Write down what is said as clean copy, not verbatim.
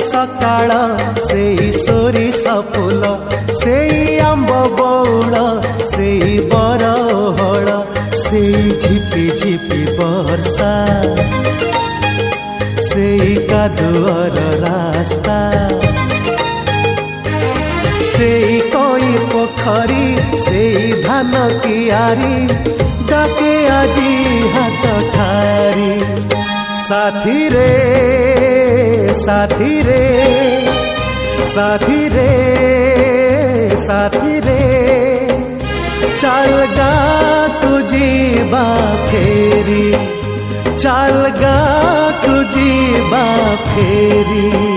सकाळ सेई सोरिष फूल सेई आंब बौल सेई बरहळ सेई झिपि झिपि वर्षा सेई कादुअर रास्ता सेई कोई पोखरी सेई धान कियारी डाके आजी हाथ ठारी साथी रे साथी रे साथी रे साथी रे चल गा तुझी फेरी चल गा तुझी फेरी।